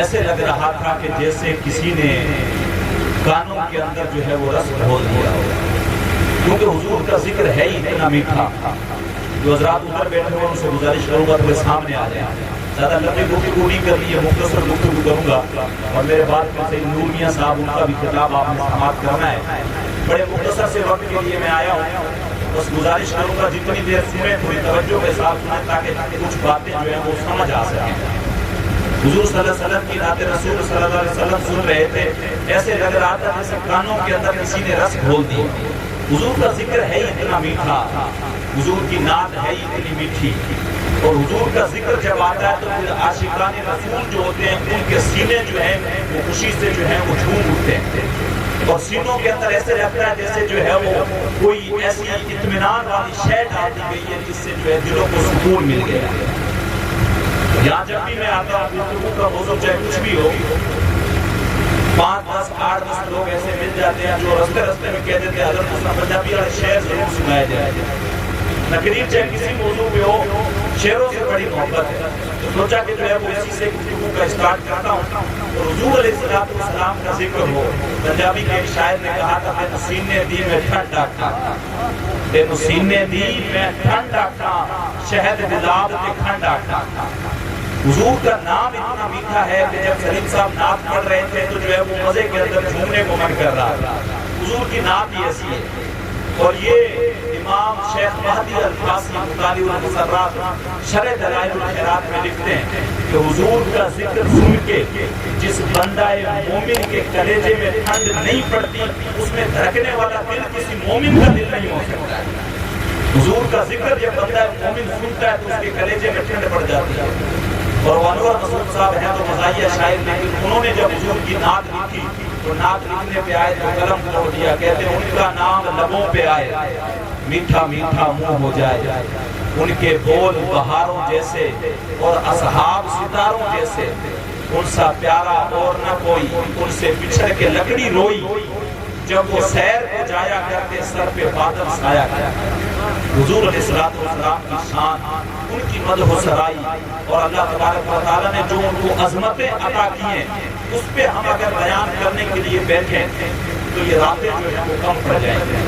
ایسے لگ رہا تھا کہ جیسے کسی نے کانوں کے اندر جو ہے وہ رس گھول دیا ہو، کیونکہ حضور کا ذکر ہے ہی اتنا میٹھا۔ جو حضرات ادھر بیٹھے ہوئے ان سے گزارش کروں گا کہ سامنے آ جائیں، زیادہ لمبی گفتگو نہیں کرنی ہے، مختصر گفتگو کروں گا، اور میرے بعد میں سید نور میاں صاحب ان کا بھی خطاب آپ نے سماعت کرنا ہے۔ بڑے مختصر سے وقت کے لیے میں آیا ہوں، بس گزارش کروں گا جتنی دیر سنیں تھوڑی توجہ کے ساتھ سنیں تاکہ کچھ باتیں جو ہیں وہ سمجھ آ سکیں۔ حضور صلی اللہ علیہ وسلم کی نعت رسول صلی اللہ علیہ وسلم سن رہے تھے، ایسے لگ رہا تھا جیسے کانوں کے اندر کسی نے رس گھول دیا۔ حضور کا ذکر ہے ہی اتنا میٹھا، حضور کی نعت ہے ہی اتنی میٹھی، اور حضور کا ذکر جب آتا ہے تو پھر عاشقان رسول جو ہوتے ہیں ان کے سینے جو ہیں وہ خوشی سے جو ہیں وہ جھوم اٹھتے ہیں، اور سینوں کے اندر ایسے لگتا ہے جیسے جو ہے وہ کوئی ایسی اطمینان والی شے ڈال دی گئی ہے جس سے جو ہے دلوں کو سکون مل گیا ہے۔ یہاں جب بھی میں آتا ہوں گفتگو کا موضوع چاہے کچھ بھی ہو، 5 10 8 10 لوگ ایسے مل جاتے ہیں جو رستے میں کہہ دیتے ہیں حضرت حسن پنجابی والے شعر ضرور سنائے جائے۔ تقریر چاہے کسی موضوع پہ ہو، شعروں سے بڑی محبت ہے، تو سوچا کہ جو ہے وہ اسی سے گفتگو کا اسٹارٹ کرتا ہوں، اور حضور علیہ السلام کا ذکر ہو۔ پنجابی کے ایک شاعر نے کہا تھا کہ سینے دی میں ٹھنڈ ڈاکھا، تینو سینے دی میں ٹھنڈ ڈاکھا، شہد گلاب تے کھنڈ ڈاکھا۔ حضور کا نام اتنا میٹھا ہے کہ جب سلیم صاحب نعت پڑھ رہے تھے تو جو ہے وہ مزے کے اندر جھومنے کو من کر رہا تھا۔ حضور کی نعت ہی ایسی ہے، اور یہ امام شیخ مہدی الفاسی مطالع المسرات شرح دلائل الخیرات میں لکھتے ہیں کہ حضور کا ذکر سن کے جس بندہ مومن کے کلیجے میں ٹھنڈ نہیں پڑتی، اس میں دھڑکنے والا دل کسی مومن کا دل نہیں ہو سکتا ہے۔ حضور کا ذکر جب بندہ مومن سنتا ہے تو اس کے کلیجے میں ٹھنڈ پڑ جاتی ہے۔ اور انور مسعود صاحب ہیں تو مزاحیہ شاعر، لیکن انہوں نے جب حضور کی نعت لکھی تو نعت لکھنے پہ آئے تو قلم توڑ دیا، کہتے ہیں ان کا نام لبوں پہ آئے میٹھا میٹھا منہ ہو جائے، ان کے بول بہاروں جیسے اور اصحاب ستاروں جیسے، ان سا پیارا اور نہ کوئی، ان سے بچھڑ کے لکڑی روئی، جب وہ سیر کو جایا کرتے سر پہ بادل سایا کرتے۔ حضور علیہ السلام کی شان، ان کی مدح و سرائی، اور اللہ تبارک و تعالیٰ نے جو ان کو عظمتیں عطا کی ہیں اس پہ ہم اگر بیان کرنے کے لیے بیٹھیں تو یہ راتیں جو ہیں وہ کم پڑ جائیں گے۔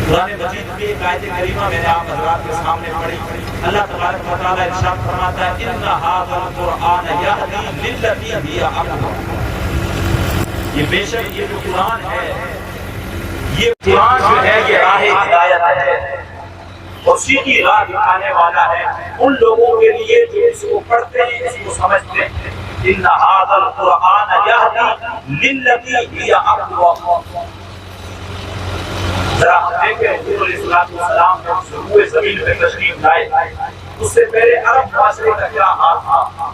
قرآن مجید کی ایک آیت کریمہ میں نے آپ حضرات کے سامنے پڑھی، اللہ تبارک و تعالیٰ ارشاد فرماتا ہے ان ھذا القرآن یہدی للتی ہی اقوم۔ یہ بے شک یہ جو قرآن ہے، یہ قرآن جو ہے یہ راہ ہدایت ہے، اور سیدھی راہ دکھانے والا ہے ان لوگوں کے لیے جو اس کو پڑھتے ہیں، اس کو سمجھتے ہیں۔ ان ھذا القرآن یہدی للتی ہی اقوم۔ ذرا دیکھیں حضور علیہ السلام نے سروئے زمین پہ تشریف لائے، اس سے پہلے عرب معاشرے کا کیا حال تھا؟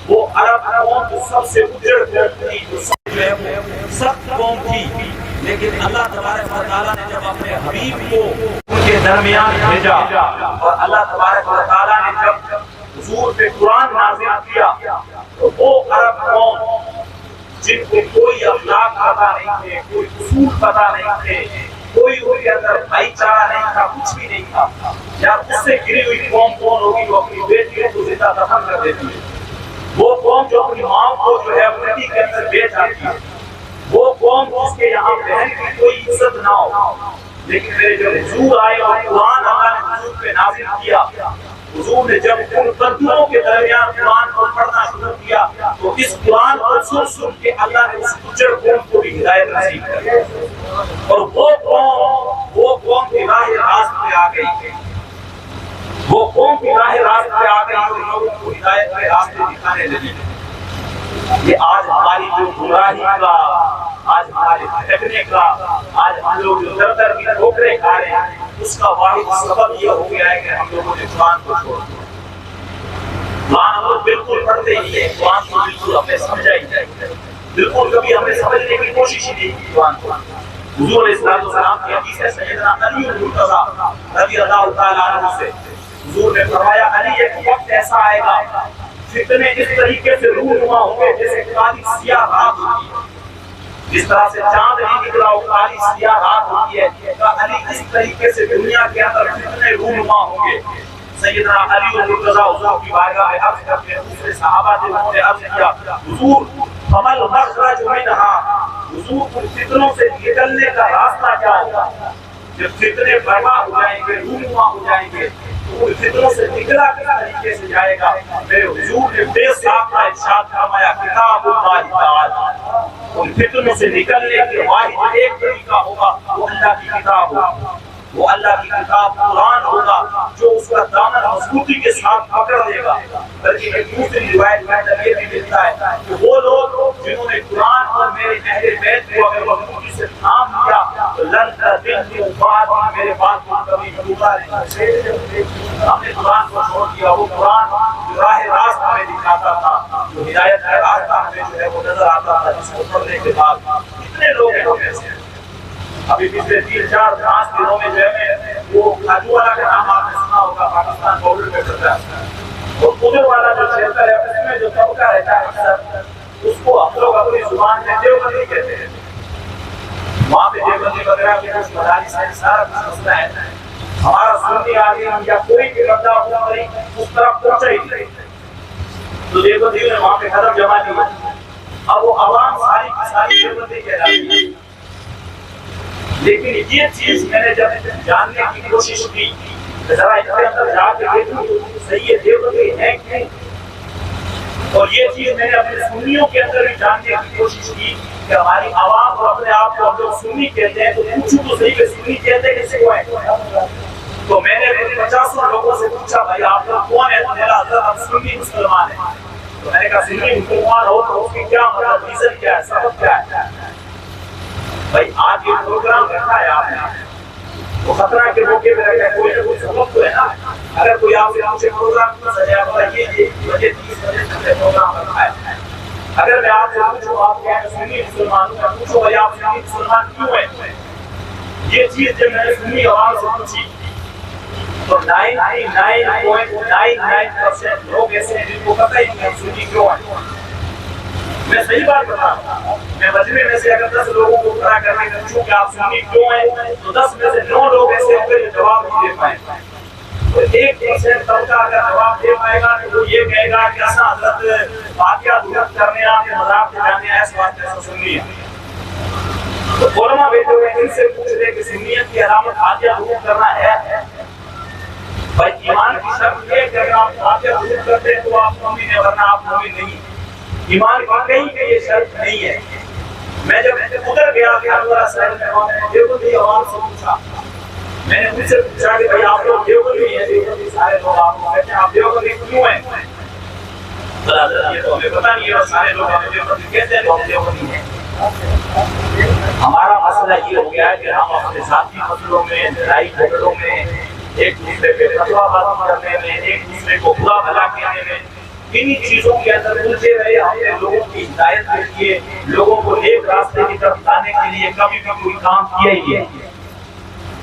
وہ عرب قوم جو سب سے اجڑ قوم تھی، جو جو ہے وہ سخت قوم تھی، لیکن اللہ تبارک و تعالیٰ نے جب اپنے حبیب کو ان کے درمیان بھیجا، اور اللہ تبارک و تعالیٰ نے جب حضور پہ قرآن نازل کیا، تو وہ عرب قوم جن کو کوئی اخلاق پتہ نہیں تھے، کوئی اصول پتہ نہیں تھے، کوئی ان کے اندر بھائی چارہ نہیں تھا، کچھ بھی نہیں تھا، یا اس سے گری ہوئی قوم کون ہوگی جو اپنی بیٹیوں کو زندہ دفن کر دیتی ہے؟ وہ قوم جو اپنی ماں کو جو ہے مٹی کے اندر بیچ آتی ہے، وہ قوم جس کے یہاں بہن کی کوئی عزت نہ ہو۔ لیکن میرے جب حضور آئے اور قرآن اللہ نے حضور پہ نازل کیا، حضور نے جب ان بندوں کے درمیان قرآن کو پڑھنا شروع کیا تو اس قرآن کو سن کے اللہ نے اس اجڑ قوم کو بھی ہدایت نصیب کر، اور وہ قوم کی راہ راست پہ آ گئی، وہ قوم کی راہ راست پہ آ گئی اور لوگوں کو ہدایت کے راستے دکھانے لگی۔ یہ آج ہماری جو گمراہی کا، آج ہمارے بھٹکنے کا، آج ہم لوگ جو در در کی ٹھوکریں کھا رہے ہیں، اس کا واحد سبب یہ ہو گیا ہے کہ ہم لوگوں نے قرآن کو چھوڑ دیا۔ قرآن ہم لوگ بالکل پڑھتے ہی ہیں، قرآن کو بالکل ہمیں سمجھا ہی نہیں، بالکل کبھی ہمیں سمجھنے کی کوشش ہی نہیں کی قرآن کو۔ حضور علیہ السلام کی حدیث ہے سیدنا علی المرتضیٰ رضی اللہ تعالیٰ عنہ سے، حضور نے فرمایا علی ایک وقت ایسا آئے گا فتنے اس طریقے سے رونما ہوں گے جیسے کالی سیاہ رات ہوتی ہے، جس طرح سے چاند نہیں نکلا وہ کالی سیاہ رات ہوتی ہے، علی اس طریقے سے دنیا کے اندر فتنے رونما ہوں گے۔ سیدنا علی المرتضیٰ حضور کی بارگاہ میں عرض کرتے ہیں، دوسرے صحابہ نے انہوں نے عرض کیا حضور فمل مخرج منہا، حضور ان فتنوں سے نکلنے کا راستہ کیا ہوگا؟ جب فتنے برپا ہو جائیں گے، رونما ہو جائیں گے، تو ان فتنوں سے نکلا کس طریقے سے جائے گا؟ میرے حضور نے بے ساختہ ارشاد فرمایا کتاب اللہ تعالی، ان فتنوں سے نکلنے کے واحد ایک طریقہ ہوگا، وہ اللہ کی کتاب ہوگا، وہ اللہ کی کتاب قرآن ہوگا، جو اس کا دامن مضبوطی کے ساتھ پکڑ لے گا۔ بلکہ ایک دوسری روایت میں یہ بھی ملتا ہے کہ وہ لوگ جنہوں نے قرآن اور میرے اہل بیت کو اگر مضبوطی سے تھام لیا تو لن تضلوا بعدی، میرے بعد کو کبھی ڈوبا نہیں۔ ہم نے قرآن کو چھوڑ دیا، وہ قرآن جو راہ راست ہمیں دکھاتا تھا، جو ہدایت کا راستہ ہمیں جو ہے وہ نظر آتا تھا، جس کو پڑھنے کے بعد کتنے لوگ ہیں ہم ایسے ہیں۔ ابھی پچھلے 3-4-5 دنوں میں جو ہے وہ کھاجو والا کا نام آپ نے سنا ہوگا، پاکستان بارڈر پہ چلتا ہے، اور ادھر والا جو شیلٹر ہے اس میں جو طبقہ رہتا ہے اکثر، اس کو ہم لوگ اپنی زبان میں دیوبندی کہتے ہیں۔ وہاں پہ دیوبندی وغیرہ کے کچھ مدارس ہے، سارا کچھ مسئلہ ہے، ہمارا سنی آگے یا کوئی بھی بندہ اس طرف پہنچا ہی نہیں، تو دیوبندی نے وہاں پہ قدم جما دی، اب وہ عوام ساری کی ساری دیوبندی کہلاتی ہے۔ لیکن یہ چیز میں نے جب جاننے کی کوشش کی، ذرا اس کے اندر جا کے دیکھوں صحیح دیوبندی ہے کہ نہیں، اور یہ چیز میں نے اپنے سنیوں کے اندر بھی جاننے کی کوشش کی کہ ہماری عوام کو اپنے آپ کو ہم لوگ سنی کہتے ہیں، تو پوچھوں تو صحیح کہ سنی کہتے ہیں کسی کو ہے؟ تو میں نے 50 لوگوں سے پوچھا بھائی آپ لوگ کون ہیں؟ تو میرا حضرت ہم سنی مسلمان ہیں۔ تو میں نے کہا سنی مسلمان ہو تو اس کی کیا مطلب، ریزن کیا ہے، سبب کیا ہے؟ بھائی آج یہ پروگرام رکھا ہے آپ نے، وہ خطرہ کے موقع پہ رکھا ہے، کوئی نہ کوئی سبب تو ہے نا۔ اگر کوئی آپ سے پوچھے پروگرام کیوں سجایا ہوا ہے، یہ وجہ 30 وجہ سے پروگرام رکھا ہے۔ اگر میں آپ سے پوچھوں آپ کیا سنی مسلمان ہوں، میں پوچھوں بھائی آپ سنی مسلمان کیوں ہیں، یہ چیز جب میں نے سنی عوام سے پوچھی تو 99.99% لوگ ایسے ہیں جن کو پتہ ہی نہیں سنی کیوں ہے۔ میں صحیح بات بتا رہا ہوں، میں مجمع میں سے اگر 10 لوگوں کو کھڑا کرنے کا پوچھوں کہ آپ سنی کیوں ہیں، تو 10 میں سے 9 لوگ ایسے ہوں گے جو جواب نہیں دے پائیں گے، اور 1% طبقہ اگر جواب دے پائے گا تو وہ یہ کہے گا کہ ایسا حضرت فاتحہ درود کرنے آتے مذاق سے جانے ایسا بات ایسا سننی ہے۔ تو علماء بیٹھے ہوئے ان سے پوچھ رہے کہ سنیت کی علامت فاتحہ درود کرنا ہے؟ بھائی ایمان کی شرط یہ کہ اگر آپ فاتحہ درود کرتے ہیں تو آپ مومن ہیں، ورنہ آپ مومن نہیں۔ ایمان واقعی کہ یہ شرط نہیں ہے۔ میں جب ادھر گیا کہ اللہ صاحب نے دیوبندی عوام سے پوچھا، میں نے ان سے پوچھا کہ بھائی آپ لوگ دیوبندی ہیں، دیوبندی سارے لوگ آپ کو کہتے ہیں آپ دیوبندی کیوں ہیں؟ یہ تو ہمیں پتہ نہیں ہے، سارے لوگ ہمیں دیوبندی کہتے ہیں تو ہم دیوبندی ہیں۔ ہمارا مسئلہ یہ ہو گیا ہے کہ ہم اپنے ذاتی مسئلوں میں، لڑائی جھگڑوں میں، ایک دوسرے پہ فتویٰ بازی کرنے میں، ایک دوسرے کو برا بھلا کہنے میں، انہی چیزوں کے اندر الجھے رہے۔ ہم نے لوگوں کی ہدایت کے لیے، لوگوں کو ایک راستے کی طرف لانے کے لیے کبھی بھی کوئی کام کیا ہی ہے۔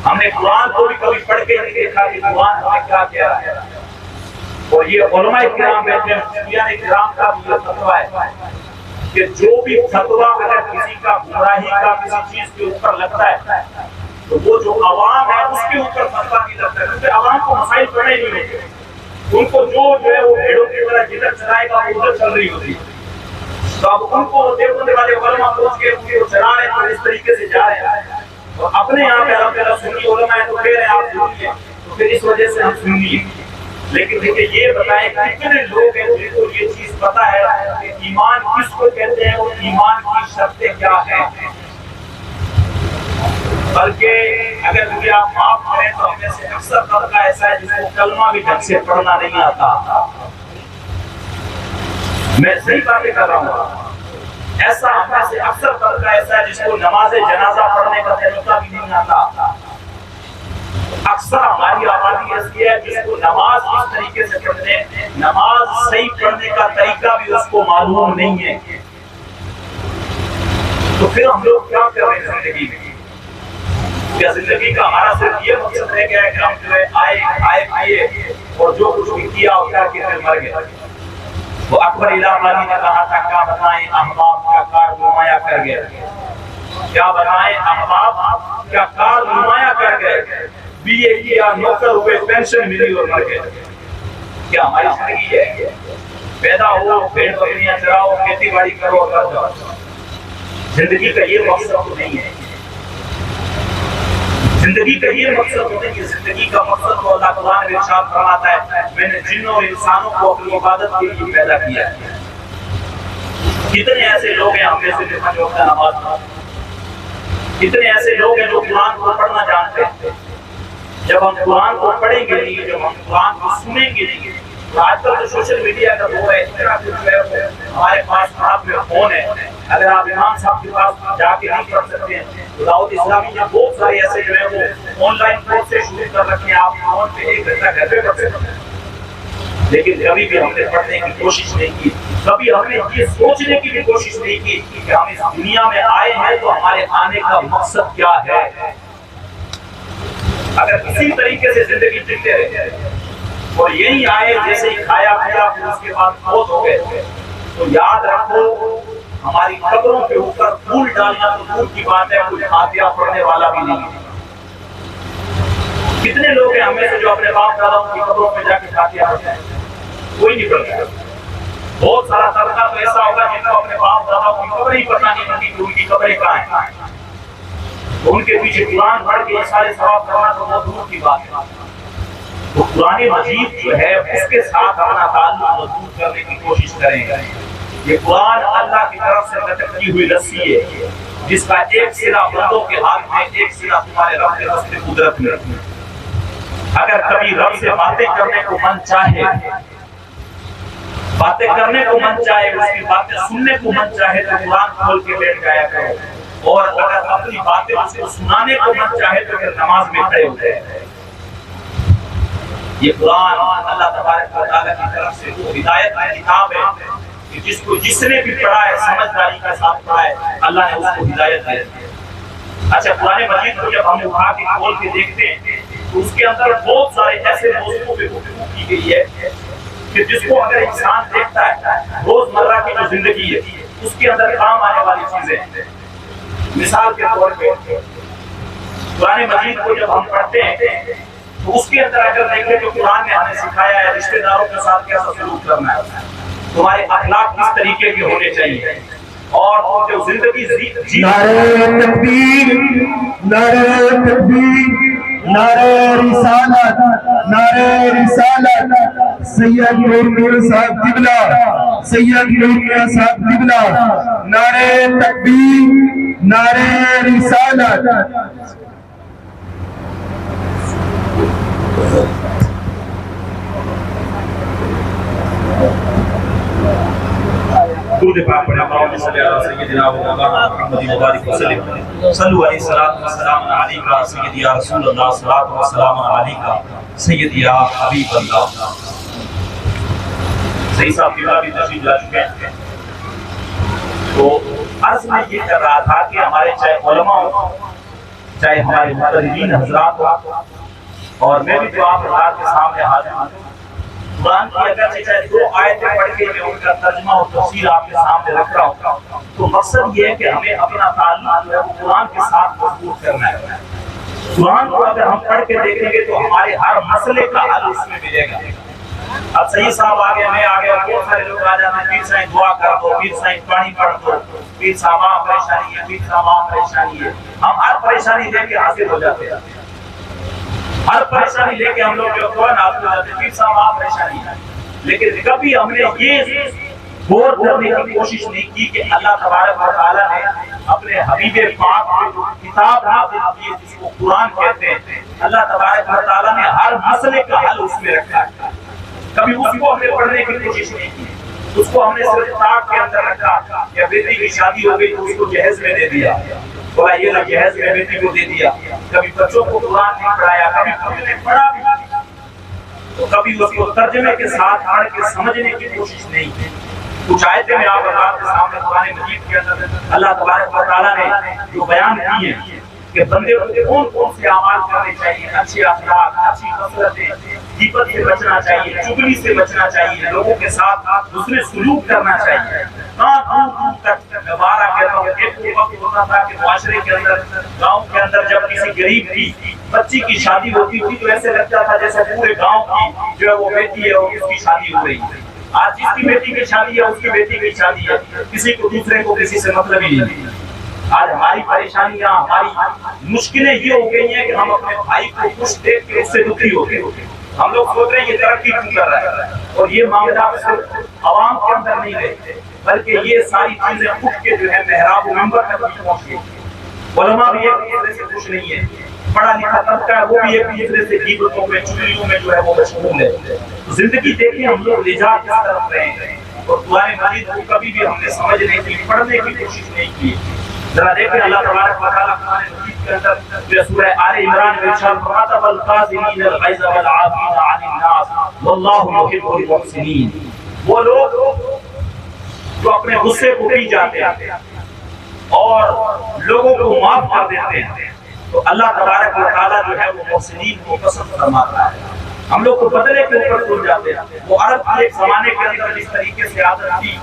ہم نے قرآن کو بھی کبھی پڑھ کے نہیں دیکھا کہ قرآن ہمیں کیا کہہ رہا ہے، اور یہ علماء کرام بیٹھے ہیں، صوفیان کرام کا بھی یہ فتویٰ ہے کہ جو بھی فتویٰ اگر کسی کا گمراہی کا کسی چیز کے اوپر لگتا ہے تو وہ جو عوام ہے اس کے اوپر فتویٰ نہیں لگتا ہے، کیونکہ عوام کو مسائل پڑے نہیں ہوتے، ان کو جو ہے وہ بھیڑوں کی طرح جدھر چلائے گا وہ ادھر چل رہی ہوتی ہے۔ تو اب ان کو دیوبند والے علماء پہنچ کے ان کو چلا رہے ہیں اور اس طریقے سے جا رہے ہیں، اور اپنے یہاں پہ الحمدللہ سنی علماء ہیں تو کہہ رہے ہیں آپ سنی ہیں، تو پھر اس وجہ سے ہم سنی ہیں۔ لیکن دیکھیں یہ بتائیں کہ کتنے لوگ ہیں جن کو یہ چیز پتہ ہے کہ ایمان کس کو کہتے ہیں اور ایمان کی شرطیں کیا ہیں۔ بلکہ اگر مجھے آپ معاف کریں تو ہم میں سے اکثر طبقہ ایسا ہے جس کو کلمہ بھی ڈھنگ سے پڑھنا نہیں آتا۔ میں صحیح باتیں کر رہا ہوں، ایسا ہم میں سے اکثر طبقہ ایسا ہے جس کو نماز جنازہ پڑھنے کا طریقہ بھی نہیں آتا۔ اکثر ہماری آبادی ایسی ہے جس کو نماز اس طریقے سے پڑھتے ہیں، نماز صحیح پڑھنے کا طریقہ بھی اس کو معلوم نہیں ہے۔ تو پھر ہم لوگ کیا کر رہے ہیں زندگی میں؟ کیا زندگی کا ہمارا صرف یہ مقصد رہ گیا ہے کہ ہم جو ہے آئے پیے اور جو کچھ بھی کیا ہوتا ہے کہ پھر مر گئے؟ وہ اکبر الہی نے کہا تھا کیا بتائیں احباب کا کار نمایاں کر گئے، کیا بتائیں احباب کا کار نمایاں کر گئے، بی اے کیا، نوکر ہوئے، پینشن ملی اور مر گئے۔ کیا ہماری زندگی ہے؟ پیدا ہو، پیڑ بکریاں چراؤ، کھیتی باڑی کرو اور کر جاؤ. زندگی کا یہ مقصد تو نہیں ہے. زندگی کا یہ مقصد تو نہیں ہے. زندگی کا مقصد تو اللہ تعالیٰ نے ارشاد فرماتا ہے میں نے جنوں اور انسانوں کو اپنی عبادت کے لیے پیدا کیا ہے. کتنے ایسے لوگ ہیں ہم میں سے جو اپنا نماز پڑھتے ہیں. کتنے ایسے لوگ ہیں جو قرآن کو پڑھنا جانتے ہیں. جب ہم قرآن کو پڑھیں گے نہیں, جب ہم قرآن کو سنیں گے نہیں, تو آج کل جو سوشل میڈیا کا دور ہے, ہمارے پاس آپ میں فون ہے. اگر آپ امام صاحب کے پاس جا کے نہیں پڑھ سکتے ہیں تو دعوت اسلامی میں بہت سارے ایسے جو ہیں وہ آن لائن کورس سے شروع کر رکھے ہیں. آپ فون پہ 1 گھنٹہ گھر پہ پڑھ سکتے ہیں. لیکن کبھی بھی ہم نے پڑھنے کی کوشش نہیں کی. کبھی ہم نے یہ سوچنے کی بھی کوشش نہیں کی کہ ہم اس دنیا میں آئے ہیں تو ہمارے آنے کا مقصد کیا ہے. اگر کسی طریقے سے زندگی جیتے رہے اور یہی آئے جیسے ہی کھایا پیا پھر اس کے بعد فوت ہو گئے, تو یاد رکھو ہماری قبروں کے اوپر پھول ڈالنا تو دور کی بات ہے, کوئی فاتحہ پڑھنے والا بھی نہیں ہے. کتنے لوگ ہیں ہمیں سے جو اپنے باپ داداؤں کی قبروں پہ جا کے فاتحہ پڑھتے ہیں؟ کوئی نہیں پڑھتا. بہت سارا طبقہ تو ایسا ہوگا جن کو اپنے باپ دادا کی قبر ہی پتہ نہیں ہوتی کہ ان کی قبریں کہاں ہیں. تو ان کے پیچھے قرآن پڑھ کے یہ سارے ثواب کرنا تو بہت دور کی بات ہے. تو قرآن مجید جو ہے اس کے ساتھ اپنا تعلق مضبوط کرنے کی کوشش کریں گے. یہ قرآن اللہ کی طرف سے لٹکتی ہوئی رسی ہے جس کا ایک سرا بندوں کے ہاتھ میں, ایک سرا تمہارے رب کے راستے قدرت میں. اگر کبھی رب سے باتیں کرنے کو من چاہے, باتیں کرنے کو من چاہے, اس کی باتیں سننے کو من چاہے تو قرآن کھول کے بیٹھ جایا کرو. اور اگر اپنی باتیں اس کو سنانے کو من چاہے تو پھر نماز میں کھڑے ہو جائے. یہ قرآن اللہ تبارک و تعالیٰ کی طرف سے وہ ہدایت کی کتاب ہے کہ جس نے بھی پڑھا ہے سمجھداری کے ساتھ پڑھا ہے اللہ نے اس کو ہدایت دی. اچھا, قرآن مجید کو جب ہم اٹھا کے کھول کے دیکھتے ہیں تو اس کے اندر بہت سارے ایسے موضوعوں پہ گفتگو کی گئی ہے کہ جس کو اگر انسان دیکھتا ہے روزمرہ کی جو زندگی ہے اس کے اندر کام آنے والی چیزیں. مثال کے طور پہ قرآن مجید کو جب ہم پڑھتے ہیں تو اس کے اندر اگر دیکھیں تو قرآن نے ہمیں سکھایا ہے رشتہ داروں کے ساتھ کیسا سلوک کرنا ہے, تمہارے اخلاق کس طریقے کے ہونے چاہیے, اور جو زندگی نعرہ تکبیر, نعرہ تکبیر, نعرہ رسالت, نعرہ رسالت. سید نور میاں صاحب قبلہ, سید نور میاں صاحب قبلہ. نعرہ تکبیر, نعرہ رسالت. درود پاک پڑھیں. اللہم صلی علی سیدنا و مولانا محمد مبارک وسلم. صلو علیہ الصلوۃ والسلام علیکہ سیدی یا رسول اللہ, صلوۃ والسلام علیکہ سیدی یا حبیب اللہ. صحیح صاحب کی بھی تشریف لا چکے ہیں. تو عرض میں یہ کر رہا تھا کہ ہمارے چاہے علماء ہو, چاہے ہمارے محترمین حضرات ہو, اور میں بھی جو آپ حضرات کے سامنے حاضر ہوں, قرآن کی اگر چاہے 2 آیتیں پڑھ کے میں ان کا ترجمہ اور تفسیر آپ کے سامنے رکھ رہا ہوں, تو مقصد یہ ہے کہ ہمیں اپنا تعلق جو ہے وہ قرآن کے ساتھ مضبوط کرنا ہے. قرآن کو اگر ہم پڑھ کے دیکھیں گے تو ہمارے ہر مسئلے کا حل اس میں ملے گا. اب صحیح صاحب آ گئے, میں آ گیا, بہت سارے لوگ آ جاتے ہیں, پیر صاحب دعا کر دو, پیر صاحب پانی پڑھ دو, پیر صاحب پریشانی ہے, پیر صاحب پریشانی ہے. ہم ہر پریشانی لے کے حاضر ہو جاتے ہیں. ہر پریشانی لے کے ہم لوگ جو فوراً حاضر ہو جاتے ہیں, پیر صاحب پریشانی ہے. لیکن کبھی ہم نے یہ غور کرنے کی کوشش نہیں کی کہ اللہ تبارک و تعالیٰ نے اپنے حبیب پاک کو جو کتاب نازل کی جس کو قرآن کہتے ہیں, اللہ تبارک و تعالیٰ نے ہر مسئلے کا حل اس میں رکھا ہے. کبھی اس کو ہم نے پڑھنے کی کوشش نہیں کی, اس کو ہم نے صرف تاک کے اندر رکھا. یا بیٹی کی شادی ہو گئی تو اس کو جہیز میں دے دیا, بولا یہ لو جہیز میں بیٹی کو دے دیا. کبھی بچوں کو قرآن نہیں پڑھایا, کبھی خود نے پڑھا بھی, تو کبھی اس کو ترجمے کے ساتھ پڑھ کے سمجھنے کی کوشش نہیں کی. کچھ آیتیں میں آپ کے سامنے قرآن مجید کے اندر اللہ تبارک و تعالیٰ نے جو بیان کی ہیں کہ بندے کو کون سے اعمال کرنے چاہیے, اچھے اخلاق, اچھی خصلتیں, غیبت سے بچنا چاہیے, چغلی سے بچنا چاہیے, لوگوں کے ساتھ دوسرے سلوک کرنا چاہیے. دور تک دوبارہ کہتا ہوں, ایک وقت ہوتا تھا کہ معاشرے کے اندر, گاؤں کے اندر جب کسی غریب کی بچی کی شادی ہوتی تھی تو ایسے لگتا تھا جیسے پورے گاؤں کی جو ہے وہ بیٹی ہے اور اس کی شادی ہو رہی ہے. آج جس کی بیٹی کی شادی ہے اس کی بیٹی کی شادی ہے، کسی کو دوسرے کو کسی سے مطلب ہی نہیں۔ آج ہماری پریشانیاں، ہماری مشکلیں یہ ہو گئی ہیں کہ ہم اپنے بھائی کو خوش دیکھ کے اس سے دکھی ہو گئے۔ ہم لوگ سوچ رہے ہیں یہ ترقی کیوں کر رہا ہے، اور یہ معاملات صرف عوام کے اندر نہیں رہتے بلکہ یہ ساری چیزیں اٹھ کے جو ہے محراب و منبر تک پہنچ گئی۔ علماء بھی ایک دوسرے سے خوش نہیں ہے، پڑھا لکھا طبقہ ہے وہ بھی ایک دوسرے سے غیبتوں میں چغلیوں میں جو ہے وہ مشغول ہے۔ زندگی دیکھیں ہم لوگ نجات کس طرف رہے ہیں، اور قرآن مجید کو کبھی بھی ہم نے سمجھنے کی، پڑھنے کی کوشش نہیں کی۔ ذرا دیکھیں اللہ تبارک و تعالیٰ قرآن مجید کے اندر جو سورہ آل عمران میں ارشاد فرماتا ہے والقاظمین الغیظ والعافین عن الناس واللہ یحب المحسنین۔ وہ لوگ جو اپنے غصے کو پی جاتے ہیں اور لوگوں کو معاف کر دیتے ہیں، تو اللہ تبارک و تعالیٰ جو ہے وہ محسنین کو پسند فرماتا ہے۔ ہم لوگ کو بدلے کے اوپر سن جاتے ہیں۔ وہ عرب کی ایک زمانے کے اندر اس طریقے سے عادت تھی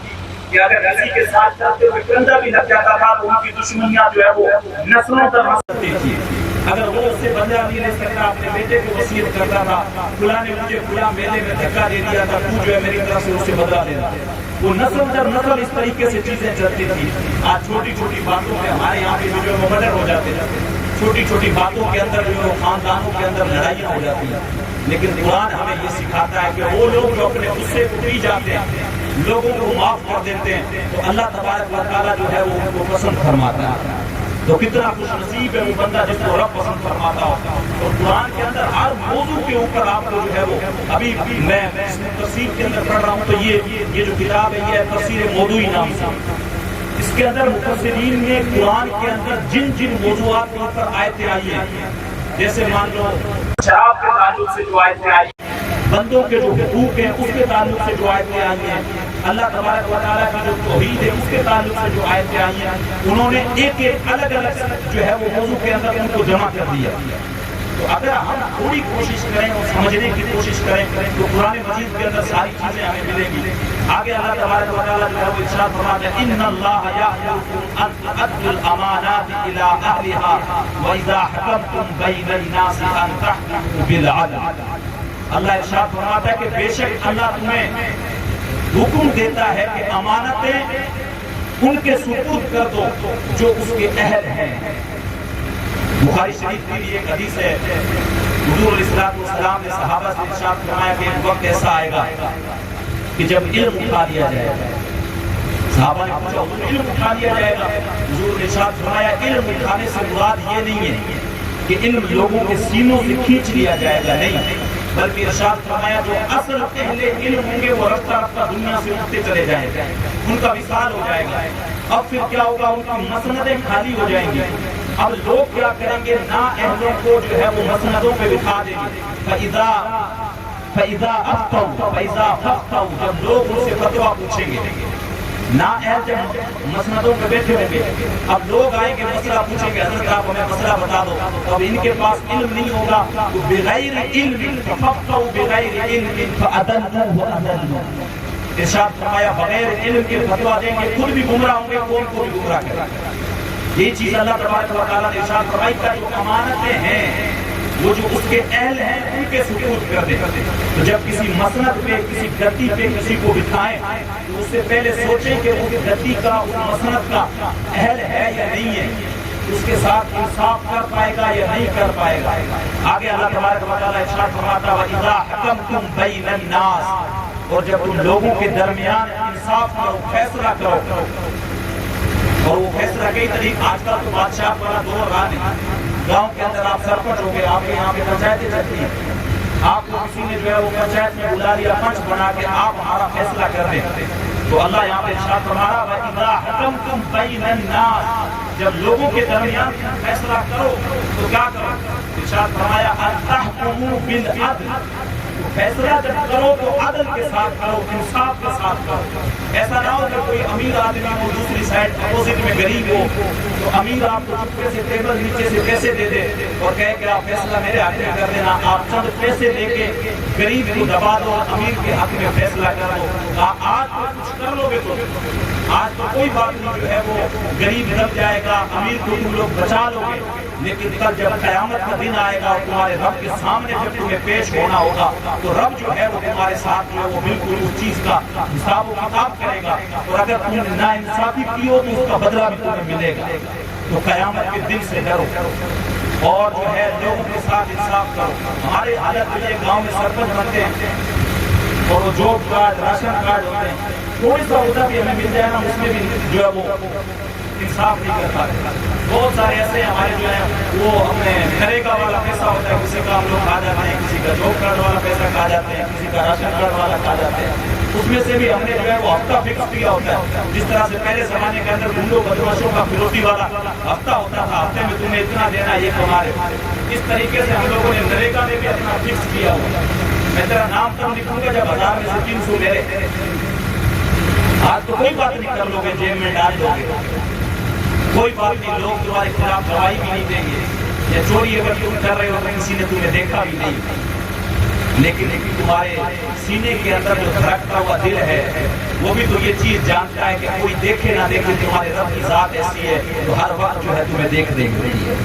کہ اگر کسی کے ساتھ چلتے ہوئے کندا بھی لگ جاتا تھا تو ان کی دشمنیاں جو ہے وہ نسلوں تک رستی تھی۔ اگر وہ اس سے بدلہ نہیں لے سکتا، اپنے بیٹے کو وصیت کرتا تھا فلاں نے مجھے فلاں میلے میں دھکا دے دیا تھا، تو جو ہے میری طرف سے اس سے بدلہ لینا۔ وہ نسل در نسل اس طریقے سے چیزیں چلتی تھی۔ آج چھوٹی چھوٹی باتوں میں ہمارے یہاں بھی جو ہے مبلغ ہو جاتے ہیں، چھوٹی چھوٹی باتوں کے اندر جو خاندانوں کے اندر لڑائیاں ہو جاتی ہیں۔ لیکن قرآن ہمیں یہ سکھاتا ہے کہ وہ لوگ جو اپنے غصے کو پی جاتے ہیں، لوگوں کو معاف کر دیتے ہیں، تو اللہ تبارک و تعالیٰ جو ہے وہ ان کو پسند فرماتا ہے۔ تو کتنا خوش نصیب ہے وہ بندہ جس کو رب پسند فرماتا ہو۔ اور قرآن کے اندر ہر موضوع کے اوپر آپ کو جو ہے وہ، ابھی میں تفسیر کے اندر پڑھ رہا ہوں تو یہ جو کتاب ہے یہ تفسیر موضوعی نام سے، اس کے اندر مفسرین نے قرآن کے اندر جن جن موضوعات کے اوپر آیتیں آئی ہیں، جیسے مان لو شراب کے تعلق سے جو آیتیں آئی ہیں، بندوں کے جو حقوق ہیں اس کے تعلق سے جو آیتیں آئی ہیں، اللہ تبارک و تعالیٰ کی جو توحید ہے اس کے تعلق سے جو آیتیں آئی ہیں، انہوں نے ایک ایک الگ الگ جو ہے وہ موضوع کے اندر ان کو جمع کر دیا۔ تو اگر ہم تھوڑی کوشش کریں اور سمجھنے کی کوشش کریں تو قرآن مجید کے اندر ساری چیزیں ہمیں ملیں گی۔ آگے اللہ تبارک و تعالیٰ جو ہے وہ ارشاد فرماتا ہے ان اللہ یأمرکم ان تؤدوا الامانات الی اہلها واذا حکمتم بین الناس ان تحکموا بالعدل۔ اللہ ارشاد فرماتا ہے کہ بے شک اللہ تمہیں حکم دیتا ہے کہ امانتیں ان کے سپرد کر دو جو اس کے اہل ہیں۔ بخاری شریف کی بھی ایک حدیث ہے، حضور علیہ السلام نے صحابہ سے ارشاد فرمایا کہ ایک وقت ایسا آئے گا کہ جب علم اٹھا لیا جائے گا۔ صحابہ نے پوچھا حضور علم اٹھا لیا جائے گا؟ حضور نے ارشاد فرمایا علم اٹھانے سے مراد یہ نہیں ہے کہ علم لوگوں کے سینوں سے کھینچ لیا جائے گا، نہیں، بلکہ ارشاد فرمایا جو اصل اہل علم ہوں گے وہ رفتہ رفتہ دنیا سے اٹھتے چلے جائیں گے، ان کا وصال ہو جائے گا۔ اب پھر کیا ہوگا؟ ان کی مسندیں خالی ہو جائیں گی۔ اب لوگ کیا کریں گے؟ نا اہلوں کو جو ہے وہ مسندوں پہ بٹھا دیں گے۔ فَإِذَا أَفْتَوْا جب لوگ ان سے فتویٰ پوچھیں گے، نا اہل جب مسندوں پہ بیٹھے ہوں گے، اب لوگ آئیں گے مسئلہ پوچھیں گے، حضرت آپ ہمیں مسئلہ بتا دو، اب ان کے پاس علم نہیں ہوگا تو بغیر علم فَفَقْتَوْا بغیر علم فَأَدَلُّوا وَأَدَلُّوا۔ ارشاد فرمایا بغیر علم کے فتویٰ دیں گے، خود بھی گمراہ ہوں گے، قوم کو بھی گمراہ کریں گے۔ یہ چیز اللہ تبارک و تعالیٰ نے ارشاد فرمائی کہ جو امانتیں ہیں وہ جو اس کے اہل ہیں ان کے سپرد کر دیں۔ تو جب کسی مسند پہ، کسی گدی پہ کسی کو بٹھائیں تو اس سے پہلے سوچیں کہ اس گدی کا، اس مسند کا اہل ہے یا نہیں ہے، اس کے ساتھ انصاف کر پائے گا یا نہیں کر پائے گا۔ آگے اللہ تبارک و تعالیٰ ارشاد فرماتا ہے وَإِذَا حَكَمْتُمْ بَيْنَ النَّاسِ اور جب تم لوگوں کے درمیان انصاف کرو، فیصلہ کرو، اور وہ فیصلہ کئی طریقے، آج کل تو بادشاہ والا دور رہا نہیں، گاؤں کے اندر آپ سرپنچ ہو گئے، آپ کے یہاں پہ پنچایتیں چلتی ہیں، آپ کو کسی نے جو ہے وہ پنچایت میں بلا لیا، پنچ بنا کے آپ ہمارا فیصلہ کر دیں، تو اللہ یہاں پہ ارشاد فرما رہا ہے وَإِذَا حَكَمْتُمْ بَيْنَ النَّاسِ جب لوگوں کے درمیان فیصلہ کرو تو کیا کرو؟ ارشاد فرمایا أَن تَحْكُمُوا بِالْعَدْلِ فیصلہ جب کرو تو عدل کے ساتھ کرو، انصاف کے ساتھ کرو۔ ایسا نہ ہو کہ کوئی امیر آدمی ہو دوسری سائڈ اپوزٹ میں غریب ہو تو امیر آپ کو چپکے سے ٹیبل نیچے سے پیسے دے دے اور کہے کہ آپ فیصلہ میرے حق میں کر دینا، آپ چند پیسے لے کے غریب کو دبا دو اور امیر کے حق میں فیصلہ کر دو۔ آج کچھ کر لو گے تو آج تو کوئی بات نہیں جو ہے وہ غریب دب جائے گا، امیر کو تم لوگ بچا لو گے، لیکن کل جب قیامت کا دن آئے گا اور تمہارے رب کے سامنے جب تمہیں پیش ہونا ہوگا تو رب جو ہے وہ تمہارے ساتھ جو ہے وہ بالکل اس چیز کا حساب و کتاب کرے گا، اور اگر تم نے ناانصافی کی ہو تو اس کا بدلہ بھی تمہیں ملے گا۔ تو قیامت کے دن سے ڈرو اور جو ہے لوگوں کے ساتھ انصاف کرو۔ ہمارے حالت میں گاؤں میں سرپنچ بنتے ہیں اور وہ جاب کارڈ راشن کارڈ ہوتے ہیں، تھوڑی سا ہوتا بھی ہمیں مل جائے نا، اس میں بھی جو ہے وہ انصاف نہیں کر پاتے۔ بہت سارے ایسے ہمارے جو ہیں وہ ہمیں نریگا والا پیسہ ہوتا ہے، کسی کا ہم لوگ کھا جاتے ہیں، کسی کا جاب کارڈ والا پیسہ کھا جاتے ہیں، کسی کا راشن کارڈ والا کھا جاتے ہیں، اس میں سے بھی ہم نے جو ہے وہ ہفتہ فکس کیا ہوتا ہے۔ جس طرح سے پہلے زمانے کے اندر گنڈوں بدماشوں کا فروٹی والا ہفتہ ہوتا تھا، ہفتے میں تمہیں اتنا دینا یہ تمہارے، اس طریقے سے ہم لوگوں نے نریگا میں بھی اپنا فکس کیا ہوا ہے۔ میں تیرا نام کم لکھوں گا جب 1000 میں سے 300 میرے، آج تو کوئی بات نہیں کر لو گے، جیب میں ڈال دو گے، کوئی بات نہیں، لوگ تمہارے خلاف گواہی بھی نہیں دیں گے، یا چوری اگر تم کر رہے ہو تو کسی نے تمہیں دیکھا بھی نہیں، لیکن تمہارے سینے کے اندر جو دھڑکتا ہوا دل ہے وہ بھی تو یہ چیز جانتا ہے کہ کوئی دیکھے نہ دیکھے تمہارے رب کی ذات ایسی ہے تو ہر وقت جو ہے تمہیں دیکھ رہی ہے۔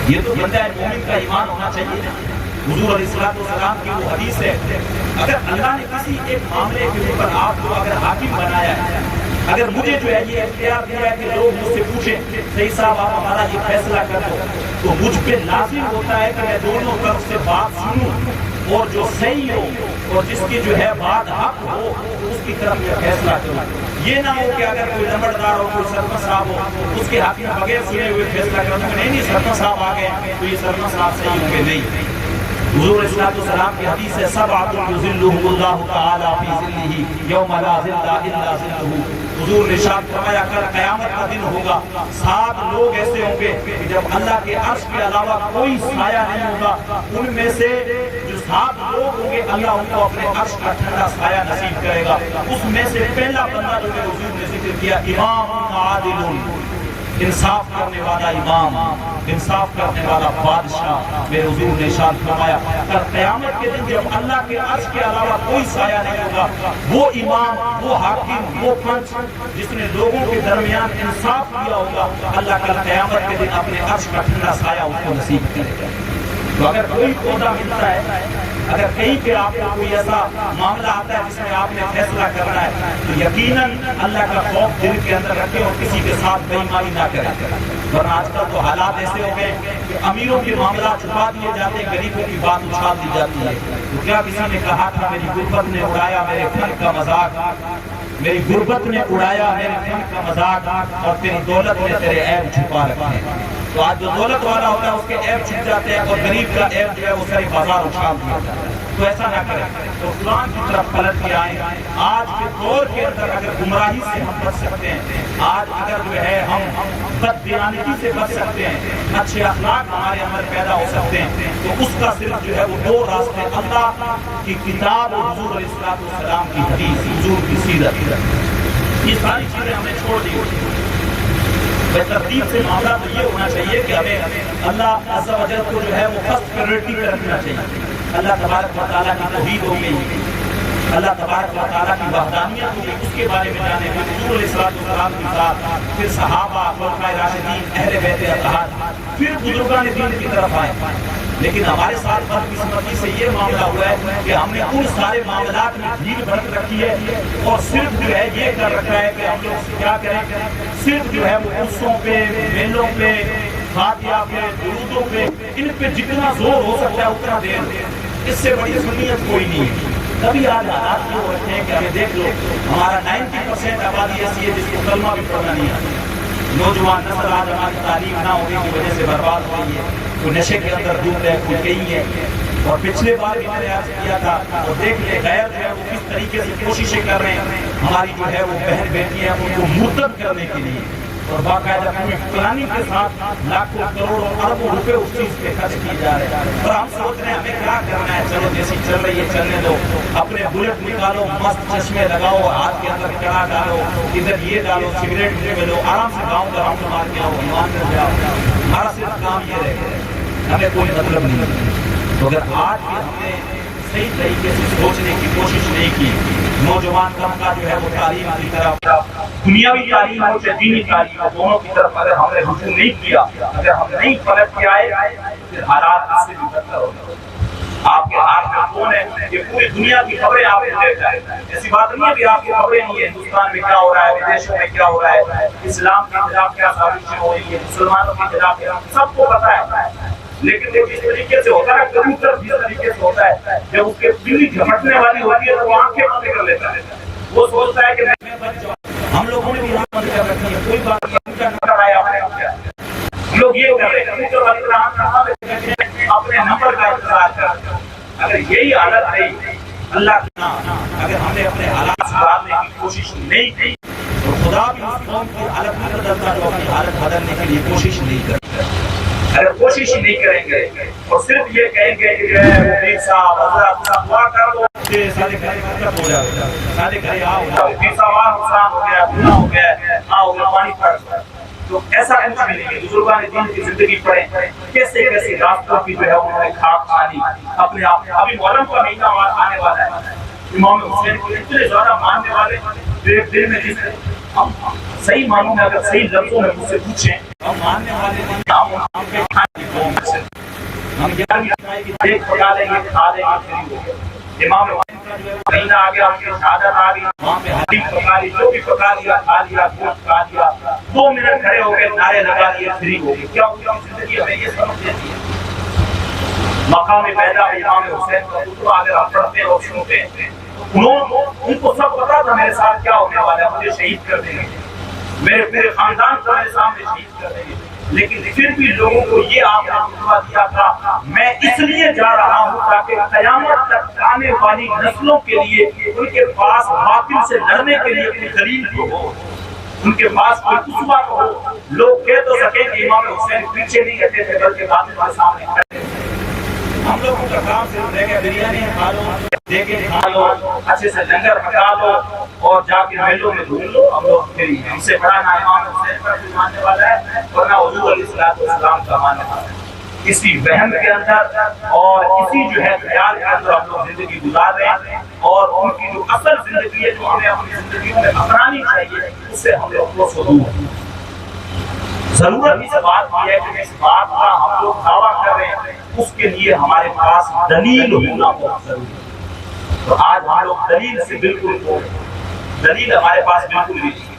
یہ تو بندہ مومن کا ایمان ہونا چاہیے۔ حضور علیہ السلام کی وہ حدیث ہے، اگر اللہ نے کسی ایک معاملے کے اوپر آپ کو اگر حاکم بنایا ہے، اگر مجھے جو ہے یہ اختیار دیا ہے کہ لوگ مجھ سے پوچھیں صحیح صاحب آپ ہمارا یہ فیصلہ کر دو، تو مجھ پہ لازم ہوتا ہے کہ میں دونوں طرف سے بات سنوں اور جو صحیح ہو اور جس کی جو ہے بات حق ہو اس کی طرف میں فیصلہ کروں۔ یہ نہ ہو کہ اگر کوئی نمبردار ہو، کوئی سرپنچ صاحب ہو، اس کے حق میں بغیر سنے ہوئے فیصلہ کروں کہ نہیں سرپنچ صاحب آ گئے تو یہ سرپنچ صاحب صحیح ہوں گے، نہیں۔ حضور علیہ السلام کی حدیث ہے، سبعۃ یظلھم اللہ تعالی فی ظلہ یوم لا ظل الا ظلہ۔ حضور نے ارشاد فرمایا کل قیامت کا دن ہوگا، 7 لوگ ایسے ہوں گے کہ جب اللہ کے عرش کے علاوہ کوئی سایہ نہیں ہوگا، ان میں سے جو 7 لوگ ہوں گے اللہ ان کو اپنے عرش کا ٹھنڈا سایہ نصیب کرے گا۔ اس میں سے پہلا بندہ جو ہے حضور نے ذکر کیا، امام عادل، انصاف کرنے والا امام، انصاف کرنے والا بادشاہ۔ میرے حضور نے ارشاد فرمایا کل قیامت کے دن جب اللہ کے عرش کے علاوہ کوئی سایہ نہیں ہوگا، وہ امام، وہ حاکم، وہ پنچ جس نے لوگوں کے درمیان انصاف کیا ہوگا، اللہ کل قیامت کے دن اپنے عرش کا ٹھنڈا سایہ اس کو نصیب کرے گا۔ تو اگر کوئی عہدہ ملتا ہے، اگر کہیں پہ آپ کو کوئی ایسا معاملہ آتا ہے جس میں آپ نے فیصلہ کرنا ہے تو یقیناً اللہ کا خوف دل کے اندر رکھیں اور کسی کے ساتھ بے ایمانی نہ کریں، ورنہ آج کل تو حالات ایسے ہو گئے کہ امیروں کے معاملات چھپا دیے جاتے ہیں، غریبوں کی بات اچھال دی جاتی ہے۔ تو کیا کسی نے کہا تھا میری غربت نے اڑایا میرے فن کا مذاق، میری غربت نے اڑایا میرے فن کا مذاق، اور تیری دولت نے تیرے عیب چھپا رکھے ہیں۔ تو آج جو دولت والا ہوتا ہے اس کے عیب چھپ جاتے ہیں اور غریب کا عیب جو ہے وہ ساری بازار اچھال دیا جاتا ہے۔ تو ایسا نہ کریں، تو قرآن کی طرف پلٹ کے آئیں۔ آج کے دور کے اندر اگر گمراہی سے ہم بچ سکتے ہیں، آج اگر جو ہے ہم بددیانتی سے بچ سکتے ہیں، اچھے اخلاق ہمارے اندر پیدا ہو سکتے ہیں، تو اس کا صرف جو ہے وہ 2 راستے، اللہ کی کتاب اور حضور علیہ السلام کی حدیث، حضور کی سیرت، یہ ساری چیزیں ہمیں چھوڑ دی ہوتی ہیں۔ ترتیب سے معاملہ تو یہ ہونا چاہیے کہ ہمیں اللہ عز و جل کو جو ہے وہ فرسٹ پرائیورٹی پہ رکھنا چاہیے۔ اللہ تبارک و تعالیٰ کی توحید ہو گئی، اللہ تبارک و تعالیٰ کی وحدانیت ہو گئی، اس کے بارے میں جانے میں حضور علیہ السلام کی ذات، پھر صحابہ، خلفائے راشدین، اہل بیت اطہار، پھر بزرگان دین کی طرف آئے۔ لیکن ہمارے ساتھ بدقسمتی سے یہ معاملہ ہوا ہے کہ ہم نے ان سارے معاملات میں بھیڑ بھرک رکھی ہے اور صرف جو ہے یہ کر رکھا ہے کہ ہم لوگ کیا کریں، صرف جو ہے وہ عرسوں پہ، میلوں پہ، فاتحہ پہ، درودوں پہ، ان پہ جتنا زور ہو سکتا ہے اتنا دیر، اس سے بڑی سنیت کوئی نہیں ہے۔ کبھی آج حالات یہ ہو رکھے ہیں کہ ہمیں دیکھ لو، ہمارا 90% آبادی ایسی ہے جس کو کلمہ بھی پڑھنا نہیں آتا۔ نوجوان نسل آج ہماری تعلیم نہ ہونے کی وجہ سے برباد ہو رہی ہے، وہ نشے کے اندر ڈوب رہے کھل گئی ہے۔ اور پچھلے بار بھی میں نے عرض کیا تھا، اور دیکھ لے غیر جو ہے وہ کس طریقے سے کوششیں کر رہے ہیں ہماری جو ہے وہ بہن بیٹی ہے ان کو مرتد کرنے کے لیے، اور باقاعدہ پوری پلاننگ کے ساتھ لاکھوں کروڑوں اربوں روپے اس چیز پہ خرچ کیے جا رہے ہیں۔ اور ہم سوچ رہے ہیں ہمیں کیا کرنا ہے، چلو جیسی چل رہی ہے چلنے دو، اپنے بلٹ نکالو، مست چشمے لگاؤ، ہاتھ کے اندر کڑا ڈالو، ادھر یہ ڈالو، سگریٹ میں لو، آرام سے گاؤں کا راؤنڈ مار کے آؤ، ایمان میں جاؤ۔ ہمارا صرف کام یہ رہے گا، ہمیں کوئی مطلب نہیں۔ تو اگر آج بھی ہم نے صحیح طریقے سے سوچنے کی کوشش نہیں کی، نوجوان طبقہ جو ہے وہ تعلیم کی طرف دنیاوی تعلیم ہو چاہے دینی تعلیم ہو، دونوں کی طرف اگر ہم نے رجوع نہیں کیا، اگر ہم نہیں پلٹ کے آئے، پھر حالات اس سے بھی بدتر ہوگا۔ آپ کے ہاتھ میں فون ہے، یہ پوری دنیا کی خبریں آپ کو دیتا ہے۔ ایسی بات نہیں ہے کہ آپ کی خبریں نہیں ہے، ہندوستان میں کیا ہو رہا ہے، ودیشوں میں کیا ہو رہا ہے، اسلام کے خلاف کیا سازشیں ہو رہی ہیں، مسلمانوں کے خلاف کیا، سب کو پتا ہے۔ لیکن وہ جس طریقے سے ہوتا ہے، کبوتر جس طریقے سے ہوتا ہے، جب اس کے بلی جھپٹنے والی ہوتی ہے تو وہ آنکھیں بند کر لیتا ہے، وہ سوچتا ہے کہ میں بچ جاؤں۔ ہم لوگوں نے بھی آنکھ بند کر رکھی ہے، کوئی بات نہیں، ان کا نمبر آیا آپ نے کیا، لوگ یہ کر رہے ہیں، اپنے نمبر کا انتظار کر رہے ہیں۔ اگر یہی حالت رہی اللہ کی اگر ہم نے اپنے حالات سدھارنے کی کوشش نہیں کی تو خدا بھی اس قوم کی حالت نہیں بدلتا جو اپنی حالت بدلنے کے لیے کوشش نہیں کرتا۔ اگر کوشش نہیں کریں گے اور صرف یہ کہیں گے کہ مفتی صاحب حضرت دعا کر دو کہ سارے گھر ختم ہو جائے، سارے گھر آؤ مفتی صاحب نقصان ہو گیا، گناہ ہو گیا، آؤ پانی پڑ، تو ایسا کچھ بھی نہیں ہے۔ بزرگان دین کی زندگی پڑھیں، کیسے کیسے راستوں کی جو ہے انہوں نے کھاک کھانی اپنے آپ۔ ابھی محرم کا مہینہ آنے والا ہے، امام حسین کو اتنے زیادہ ماننے والے جو ایک دل میں جس ہم صحیح معنوں میں اگر صحیح لفظوں میں مجھ سے پوچھیں، ہم ماننے والے نہیں، ہم پہ کھانے کی قوم سے ہم ایک پکا لیں گے، کھا لیں گے، فری ہو گئے۔ امام حسین کا جو ہے مہینہ آ گیا، ہم کی شہادت آ گئی، وہاں پہ حدیث پکا لی، جو بھی پکا لیا کھا لیا، گوشت کھا لیا، 2 منٹ کھڑے ہو گئے، نعرے لگا لیے، فری ہو گئے۔ کیا ان کی زندگی ہمیں یہ سمجھ دیتی ہے؟ مقام پیدا امام حسین کا خطبہ اگر ہم پڑھتے ہیں اور سنتے ہیں، ان کو سب پتا تھا میرے ساتھ کیا ہونے والا ہے، مجھے شہید کر دیں گے، میرے خاندان کو میرے سامنے شہید کر دیں گے، لیکن پھر بھی لوگوں کو یہ آپ نے خطبہ دیا تھا، میں اس لیے جا رہا ہوں تاکہ قیامت تک آنے والی نسلوں کے لیے ان کے پاس باطل سے لڑنے کے لیے کوئی دلیل تو ہو، ان کے پاس کوئی اسوہ تو ہو، لوگ کہہ تو سکیں کہ امام حسین پیچھے نہیں ہٹے تھے بلکہ باطل کے سامنے کھڑے تھے۔ ہم لوگوں کا کام صرف رہ گیا بریانی کھا لو، دیگیں کھا لو، اچھے سے لنگر پکا لو اور جا کے میلوں میں دھول لو، ہم لوگ فری ہیں۔ ہم سے بڑا نہ امام حسین پر کوئی ماننے والا ہے اور نہ حضور علیہ السلام کا ماننے والا ہے۔ اسی وہم کے اندر اور اسی جو ہے خیال کے اندر ہم لوگ زندگی گزار رہے ہیں، اور ان کی جو اصل زندگی ہے جو ہمیں اپنی زندگیوں میں اپنانی چاہیے اس سے ہم لوگ کو دور ہیں۔ ضرورت اس بات کی ہے کہ اس بات کا ہم لوگ دعویٰ کر رہے ہیں، اس کے لیے ہمارے پاس دلیل ہونا بہت ضروری ہے۔ تو آج ہم لوگ دلیل سے بالکل دلیل ہمارے پاس بالکل نہیں،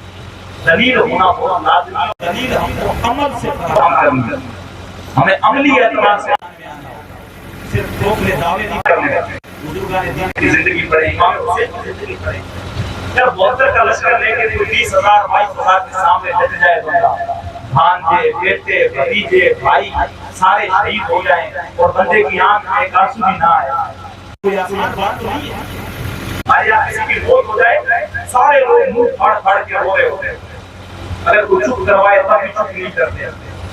دلیل ہونا بہت لازمی ہے۔ دلیل ہم کو عمل سے فراہم کرنی ہے، ہمیں عملی اعتبار سے صرف ٹوکرے دعوے نہیں کرنے ہیں۔ بزرگان دین کی زندگی پڑھیں، امام حسین کی زندگی پڑھیں۔ جب بہتر کا لشکر لے کے 20,000 22,000 کے سامنے ڈٹ جائے بندہ، بھانجے بیٹے بھتیجے بھائی سارے شہید ہو جائیں اور بندے کی آنکھ میں ایک آنسو بھی نہ آئے، کوئی آسان بات تو نہیں ہے۔ ہمارے یہاں کسی کی موت ہو جائے سارے لوگ منہ پھاڑ پھاڑ کے رو رہے ہوتے ہیں، اگر کوئی چپ کروائے تب بھی چپ نہیں کرتے،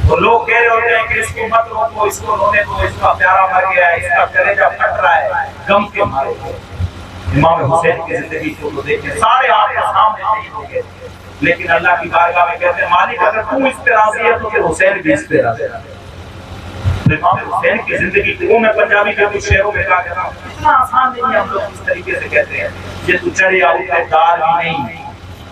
تو لوگ کہہ رہے ہوتے ہیں کہ اس کو مت روکو، اس کو رونے دو، اس کا پیارا مر گیا ہے، اس کا کلیجہ پھٹ رہا ہے، غم کے مارے۔ امام حسین کی زندگی کو دیکھیں، سارے آپ کے سامنے شہید ہو گئے، لیکن اللہ کی بارگاہ میں کہتے ہیں مالک اگر تو اس پہ راضی ہے تو پھر حسین بھی اس پہ راضی ہے۔ امام حسین کی زندگی کو میں پنجابی کے کچھ شعروں میں کہا کہتا ہوں، اتنا آسان نہیں ہے ہم لوگ اس طریقے سے کہتے ہیں، یہ تو چڑھے آؤ دار بھی نہیں،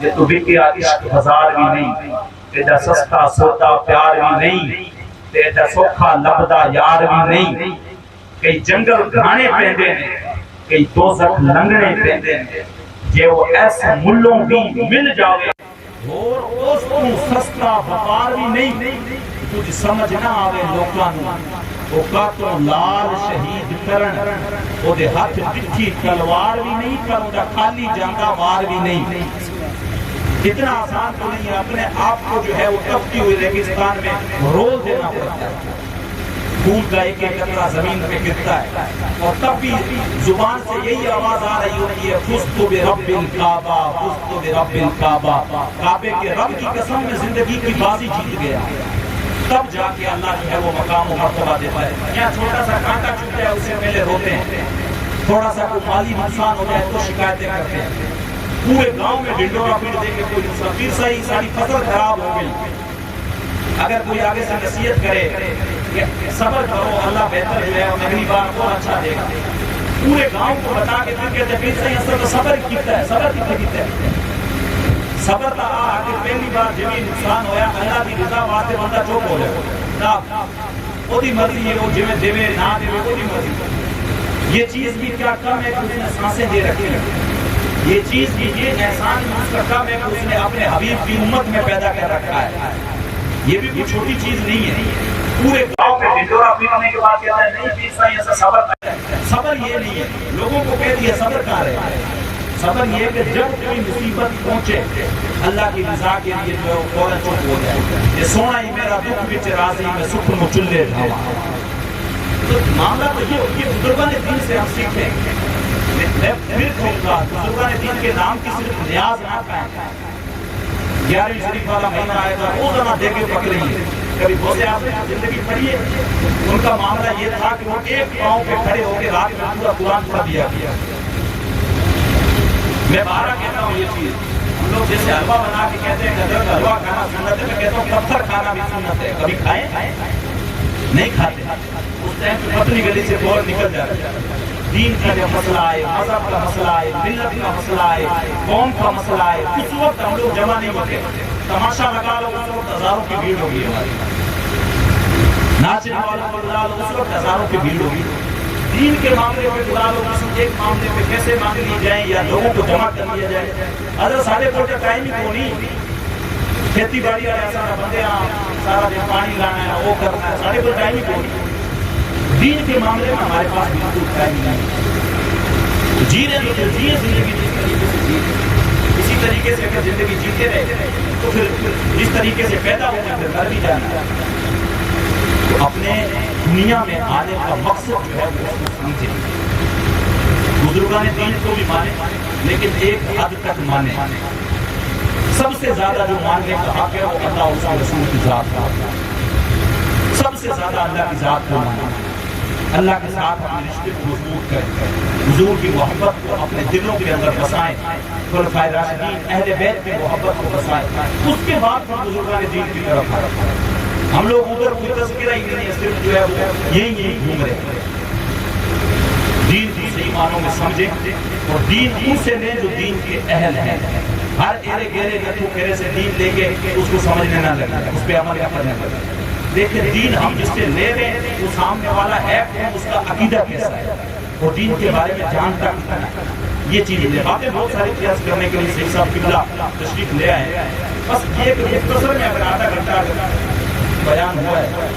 یہ تو بکے عشق بازار بھی نہیں، تیجا سستا سودا پیار بھی نہیں، تیجا سوکھا لبدا یار بھی نہیں، کئی جنگل گھانے پیندے ہیں، کئی دوزخ لنگنے پیندے ہیں، جے وہ ایسے ملوں بھی مل جاوے اور دوستوں سستا وقار بھی نہیں، تجھ سمجھ نہ آوے لوکاں نوں او کاتوں لال شہید کرن، او دے ہاتھ ڈٹھی تلوار بھی نہیں، پر او دا خالی جانگا وار بھی نہیں۔ اتنا آسان تو نہیں ہے، اپنے آپ کو جو ہے وہ تپتی ہوئی ریگستان میں رول دینا پڑتا ہے، پھول کا ایک ایک قطرہ زمین پہ گرتا ہے، اور تب بھی زبان سے یہی آواز آ رہی ہوتی ہے فزت برب الکعبہ، فزت برب الکعبہ، کعبے کے رب کی قسم میں زندگی کی بازی جیت گیا، تب جا کے اللہ جو ہے وہ مقام و مرتبہ دیتا ہے۔ یہاں چھوٹا سا کانٹا چھپ جائے اسے پہلے روتے ہیں، تھوڑا سا کوئی مالی نقصان ہو جائے تو شکایتیں کرتے ہیں، پورے گاؤں میں ڈنڈورا پیٹ دے کے کوئی پھر صحیح ساری فصل خراب ہو گئی، اگر کوئی آگے سے نصیحت کرے کہ صبر کرو اللہ بہتر جو ہے اگلی بار اور اچھا دے گا، پورے گاؤں کو بتا کے پھر کہتے ہیں پھر صحیح اصل تو صبر کیتا ہے، صبر کیتا ہے، صبر کا کہ پہلی بار جو بھی نقصان ہویا اللہ کی رضا واسطے بندہ چوپ ہو جائے نا وہی مرضی ہے، وہ جویں دیوے نہ دیوے وہی مرضی۔ یہ چیز بھی کیا کم ہے کہ اس نے سانسیں دے رکھی ہیں، یہ چیز بھی یہ احسان اس کا کم ہے کہ اس نے اپنے حبیب کی امت میں پیدا کر رکھا ہے، یہ بھی کوئی چھوٹی چیز نہیں ہے۔ پورے گاؤں میں ڈنڈورا پینے کے بعد کہتا ہے نہیں پیسا ایسا صبر ہے۔ صبر یہ نہیں ہے، لوگوں کو کہہ دیا صبر کہاں رہے، صبر یہ ہے کہ جب کوئی مصیبت پہنچے اللہ کی رضا کے لیے جو فوراً چپ ہو جائے۔ یہ سونا ہی میرا دکھ وچ راضی میں سکھ نو چلے جاواں۔ تو معاملہ تو یہ بزرگان دین سے ہم سیکھتے ہیں۔ میں پھر کہوں گا بزرگان دین کے نام کی صرف نیاز نہ پائیں۔ 11ویں شریف والا مہینہ آئے گا روزانہ دیکھے پکڑیے، کبھی بہت آپ نے زندگی پڑھی ہے، ان کا معاملہ یہ تھا کہ وہ ایک پاؤں پہ کھڑے ہو کے رات میں پورا قرآن پڑھ دیا گیا۔ میں بارہ کہتا ہوں یہ چیز، ہم لوگ جیسے حلوہ بنا کے کہتے ہیں گدر کا حلوہ کھانا سنت ہے، میں کہتا ہوں پتھر کھانا بھی سنت ہے۔ کبھی کھائے نہیں کھاتے، اس ٹائم پہ پتلی گلی سے بور نکل جاتے۔ دین کا جو مسئلہ ہے، مذہب کا مسئلہ ہے، ملت کا مسئلہ ہے، قوم کا مسئلہ ہے، اس وقت ہم لوگ جمع نہیں ہوتے۔ تماشا لگا لو اس وقت ہزاروں کی بھیڑ ہوگی ہماری، ناچنے والوں کو بلا لو اس وقت ہزاروں کی بھیڑ ہوگی۔ دین کے معاملے پہ بلا لو کسی ایک معاملے پہ کیسے مانگ لی جائیں یا لوگوں کو جمع کر لیا جائے۔ اگر سارے کو ٹائم ہی کو نہیں، کھیتی باڑی والے سارا بندے سارا دن پانی لانا ہے وہ کرنا ہے، سارے کو ٹائم ہی کو نہیں۔ دین کے معاملے میں ہمارے پاس بالکل ٹائم نہیں، جی رہے تو جیے زندگی جس طریقے سے جی، اسی طریقے سے اگر زندگی جیتے رہے تو پھر جس طریقے سے پیدا ہونا پھر کر بھی جانا ہے۔ تو اپنے دنیا میں آنے کا مقصد جو ہے وہ سمجھے، بزرگان دین کو بھی مانے لیکن ایک حد تک مانے۔ سب سے زیادہ جو ماننے کا حق ہے وہ اللہ اور اس کے رسول کی ذات کا، سب سے زیادہ اللہ کی ذات کو مانے، اللہ کے ساتھ اپنے رشتے کو مضبوط کریں، حضور کی محبت کو اپنے دلوں کے اندر بسائیں، خلفائے راشدین اہل بیت کی محبت کو بسائیں، اس کے بعد ہم بزرگان دین کی طرف آئیں۔ ہم لوگ ادھر کوئی تذکرہ ہی نہیں ہے، صرف جو ہے وہ یہی گھوم رہے ہیں۔ دین کی صحیح معنوں میں سمجھیں اور دین ان سے لیں جو دین کے اہل ہیں۔ ہر ایرے گیرے گتھو پھیرے سے دین لے کے اس کو سمجھنے نہ لگے، اس پہ عمل کرنے لگے۔ دیکھیں دین ہم جس سے لے رہے ہیں وہ سامنے والا ہے اس کا عقیدہ کیسا ہے اور دین کے بارے میں جانتا کتنا ہے، یہ چیزیں ہیں۔ باتیں بہت ساری قیاس کرنے کے لیے صحیح صاحب قبلہ تشریف لے آئے ہیں، بس یہ کہ مختصر میں اگر آدھا گھنٹہ بیان ہوا ہے،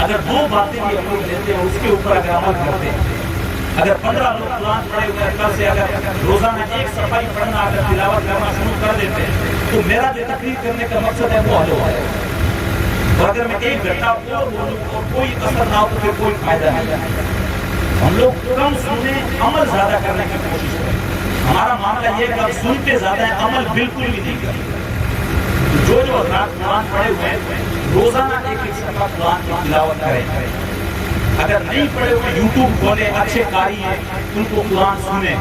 اگر دو باتیں بھی ہم لوگ لیتے ہیں اس کے اوپر اگر عمل کرتے ہیں، اگر 15 لوگ قرآن پڑھے ہوئے ہیں کل سے اگر روزانہ ایک صفحہ پڑھنا اگر تلاوت کرنا شروع کر دیتے ہیں تو میرا جو تقریر کرنے کا مقصد ہے وہ حل ہو جائے گا۔ اور اگر میں ایک گھنٹہ اور بولوں اور کوئی اثر نہ ہو تو پھر کوئی فائدہ نہیں ہے۔ ہم لوگ کم سنیں، عمل زیادہ کرنے کی کوشش کریں۔ ہمارا معاملہ یہ ہے کہ آپ سنتے زیادہ ہیں، عمل بالکل بھی نہیں کریں۔ جو حضرات قرآن پڑھے ہوئے ہیں روزانہ ایک صفحہ قرآن کی تلاوت کریں۔ اگر نہیں پڑھے ہوئے یوٹیوب کھولیں، اچھے قاری ہیں ان کو قرآن سنیں،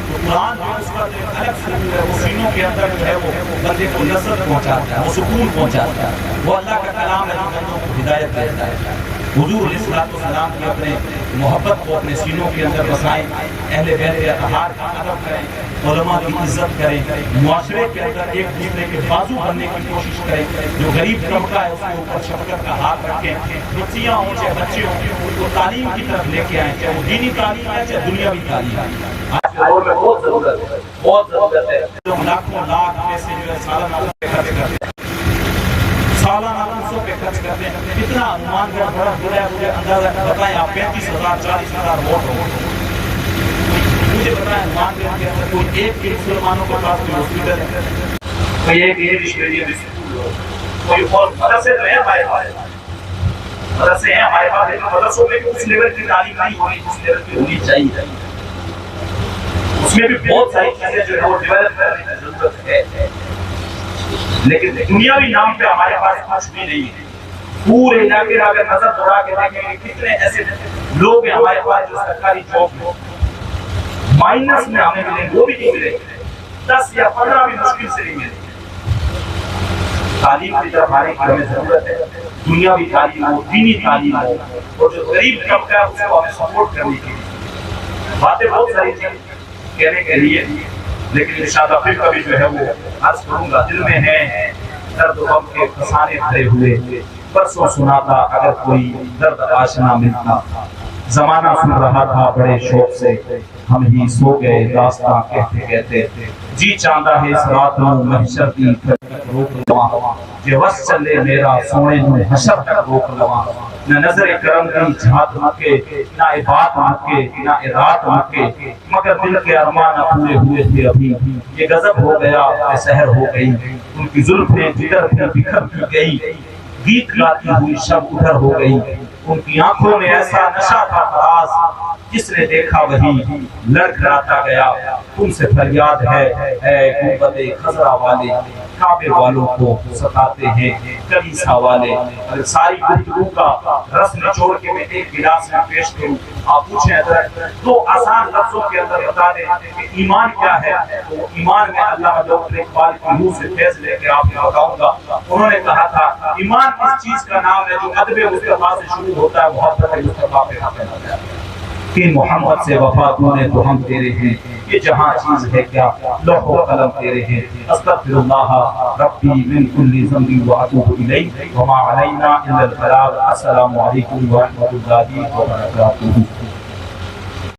تو قرآن جو اس کا جو الگ سکون ہے وہ سینوں کے اندر جو ہے وہ بندے کو لذت پہنچاتا ہے، وہ سکون پہنچاتا ہے، وہ اللہ کا کلام ہے جو بندوں کو ہدایت دیتا ہے۔ حضور علیہ السلام کی اپنے محبت کو اپنے سینوں کے اندر بسائیں، اہل بیت اطہار کا ادب کریں، علماء کی عزت کریں، معاشرے کے اندر ایک دوسرے کے بازو بننے کی کوشش کریں، جو غریب طبقہ ہے اس کے اوپر شفقت کا ہاتھ رکھیں، بچیاں ہوں چاہے بچے ہوں ان کو تعلیم کی طرف لے کے آئیں، چاہے وہ دینی تعلیم ہے چاہے دنیاوی تعلیم ہے۔ آج کے دور میں بہت ضرورت ہے، جو لاکھوں لاکھ پیسے جو ہے سالانہ خرچ کرتے ہیں، سالانہ پیسوں پہ خرچ کرتے ہیں، کتنا انمان کا بڑا ہے مجھے اندازہ بتائیں آپ 35,000 40,000 ووٹ ہو، مجھے بتائیں انمان کے اندر کوئی ایک مسلمانوں کے پاس کوئی ہاسپٹل ہے، کوئی ایک انگلش میڈیم اسکول ہو، کوئی اور مدرسے تو ہیں ہمارے پاس، مدرسے ہیں ہمارے پاس، لیکن مدرسوں میں اس لیول کی تعلیم نہیں ہونی جس لیول کی ہونی چاہیے، اس میں بھی بہت ساری چیزیں جو ہے وہ ڈیولپ کرنے کی ضرورت ہے، لیکن دنیاوی نام پہ ہمارے پاس کچھ بھی نہیں ہے۔ پورے علاقے میں اگر نظر دوڑا کے دیکھیں گے کتنے ایسے لوگ ہیں ہمارے پاس جو سرکاری جاب میں مائنس میں ہمیں ملیں، وہ بھی نہیں ملیں، 10 یا 15 بھی مشکل سے نہیں ملیں۔ تعلیم کی طرف آنے کی ہمیں ضرورت ہے، دنیاوی تعلیم ہو، دینی تعلیم ہو، اور جو غریب طبقہ ہے اس کو ہمیں سپورٹ کرنے کی باتیں بہت ساری تھیں کہنے کے لیے، لیکن انشاءاللہ پھر کبھی جو ہے وہ عرض کروں گا. دل میں ہے درد و غم کے فسانے بھرے ہوئے، پرسوں سنا تھا اگر کوئی درد آشنا ملتا، زمانہ سن رہا تھا بڑے شوق سے، ہم ہی سو گئے داستاں کہتے کہتے. جی چاندہ ہے اس رات نو محشر دی روک لواں، جے وس چلے میرا سونے نو حشر تک روک لواں. نہ نظر کرم دی جھات مکے، نہ عبادت مکے، نہ ارات مکے، مگر دل کے ارمان نہ پورے ہوئے تھے ابھی. یہ غضب ہو گیا کہ سحر ہو گئی، ان کی زلفیں جگر پہ بکھر کی گئی، گیت گاتی ہوئی شب ادھر ہو گئی. ان کی آنکھوں میں ایسا نشہ تھا فراز، جس نے دیکھا وہی لڑکھڑاتا گیا. ان سے فریاد ہے اے گنبد خضرا والے، کعبے والوں کو ستاتے ہیں کلیسا والے. اگر ساری گفتگو کا رس نچوڑ کے میں ایک گلاس میں پیش کروں، آپ پوچھیں اگر دو آسان لفظوں کے اندر بتا دیں کہ ایمان کیا ہے، تو ایمان میں علامہ ڈاکٹر اقبال کی روح سے فیض لے کے آپ کو بتاؤں گا. انہوں نے کہا تھا ایمان اس چیز کا نام ہے جو ادب مصطفیٰ سے شروع ہوتا ہے، محبت مصطفیٰ پہ ختم ہوتا ہے. کہ محمد سے وفا تو نے تو ہم تیرے ہیں، یہ جہاں چیز ہے کیا لوح و قلم تیرے ہیں. استغفر اللہ ربی من کل ذنب واتوب الیہ وما علینا الا البلاغ. السلام علیکم ورحمۃ اللہ وبرکاتہ.